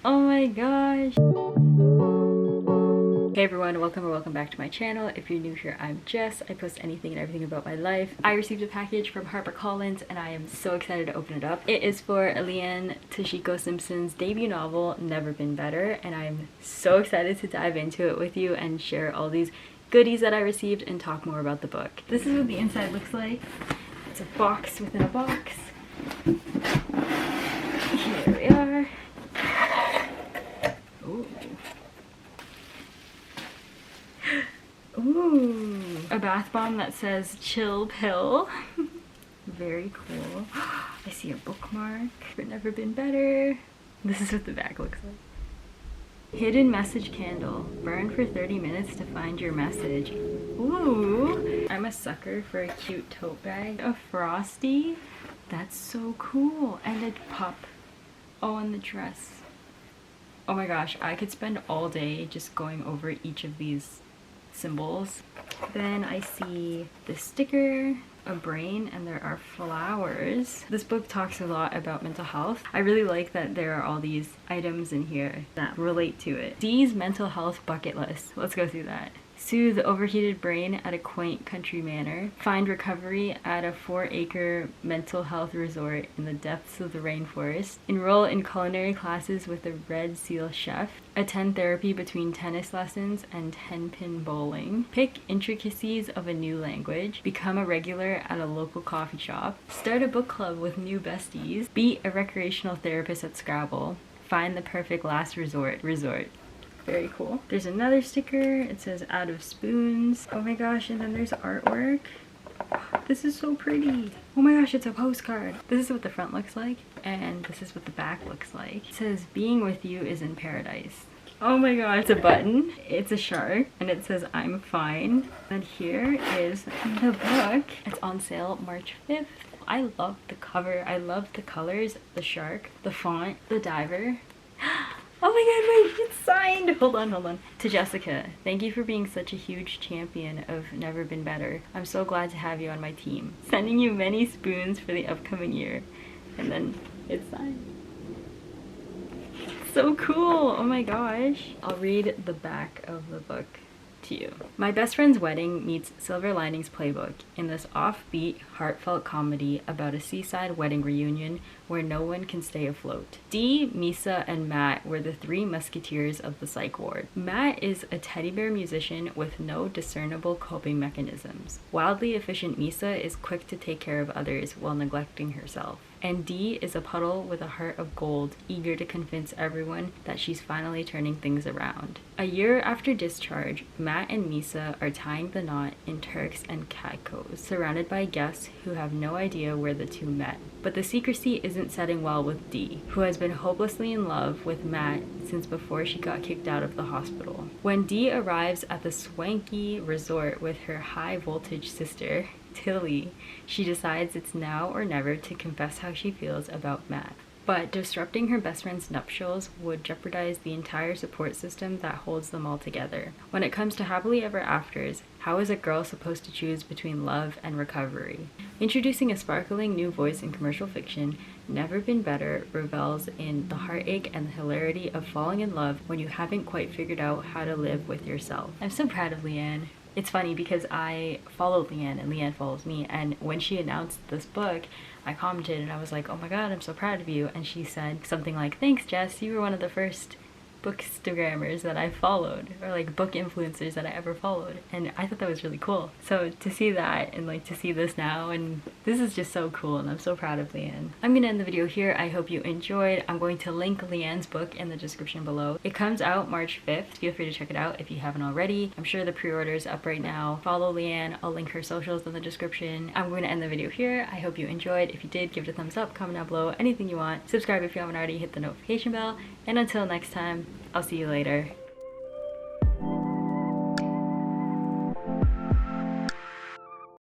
Oh my gosh. Hey everyone, welcome or welcome back to my channel. If you're new here, I'm Jess. I post anything and everything about my life. I received a package from HarperCollins and I am so excited to open it up. It is for Leanne Toshiko Simpson's debut novel, Never Been Better, and I'm so excited to dive into it with you and share all these goodies that I received and talk more about the book. This is what the inside looks like. It's a box within a box. Here we are. Ooh. Ooh, a bath bomb that says chill pill. Very cool. I see a bookmark for Never Been Better. This is what the back looks like. Hidden message candle. Burn for 30 minutes to find your message. Ooh, I'm a sucker for a cute tote bag. A frosty. That's so cool. And a pup. Oh, and the dress. Oh my gosh, I could spend all day just going over each of these symbols. Then I see the sticker, a brain, and there are flowers. This book talks a lot about mental health. I really like that there are all these items in here that relate to it. Dee's mental health bucket list. Let's go through that. Soothe overheated brain at a quaint country manor. Find recovery at a 4-acre mental health resort in the depths of the rainforest. Enroll in culinary classes with a Red Seal chef. Attend therapy between tennis lessons and 10-pin bowling. Pick intricacies of a new language. Become a regular at a local coffee shop. Start a book club with new besties. Beat a recreational therapist at Scrabble. Find the perfect last resort. Very cool. There's another sticker. It says out of spoons. Oh my gosh, and then there's artwork. This is so pretty. Oh my gosh, it's a postcard. This is what the front looks like, and this is what the back looks like. It says being with you is in paradise. Oh my god, it's a button. It's a shark, and it says I'm fine. And here is the book. It's on sale March 5th. I love the cover. I love the colors, the shark, the font, the diver. Oh my god, wait, it's signed! Hold on. To Jessica, thank you for being such a huge champion of Never Been Better. I'm so glad to have you on my team. Sending you many spoons for the upcoming year. And then it's signed. So cool! Oh my gosh. I'll read the back of the book to you. My best friend's wedding meets Silver Linings Playbook in this offbeat, heartfelt comedy about a seaside wedding reunion where no one can stay afloat. Dee, Misa, and Matt were the three musketeers of the psych ward. Matt is a teddy bear musician with no discernible coping mechanisms. Wildly efficient Misa is quick to take care of others while neglecting herself. And Dee is a puddle with a heart of gold, eager to convince everyone that she's finally turning things around. A year after discharge, Matt and Misa are tying the knot in Turks and Caicos, surrounded by guests who have no idea where the two met. But the secrecy isn't setting well with Dee, who has been hopelessly in love with Matt since before she got kicked out of the hospital. When Dee arrives at the swanky resort with her high-voltage sister, Tilly, she decides it's now or never to confess how she feels about Matt. But disrupting her best friend's nuptials would jeopardize the entire support system that holds them all together. When it comes to happily ever afters, how is a girl supposed to choose between love and recovery? Introducing a sparkling new voice in commercial fiction, Never Been Better revels in the heartache and the hilarity of falling in love when you haven't quite figured out how to live with yourself. I'm so proud of Leanne. It's funny because I follow Leanne and Leanne follows me, and when she announced this book, I commented and I was like, oh my god, I'm so proud of you. And she said something like, thanks Jess, you were one of the first bookstagrammers that I followed, or like book influencers that I ever followed, and I thought that was really cool. So to see that and like to see this now, and this is just so cool, and I'm so proud of Leanne. I'm gonna end the video here. I hope you enjoyed. I'm going to link Leanne's book in the description below. It comes out March 5th. Feel free to check it out if you haven't already. I'm sure the pre-order is up right now. Follow Leanne. I'll link her socials in the description. I'm going to end the video here. I hope you enjoyed. If you did, give it a thumbs up, comment down below, anything you want. Subscribe if you haven't already, hit the notification bell, and until next time, I'll see you later.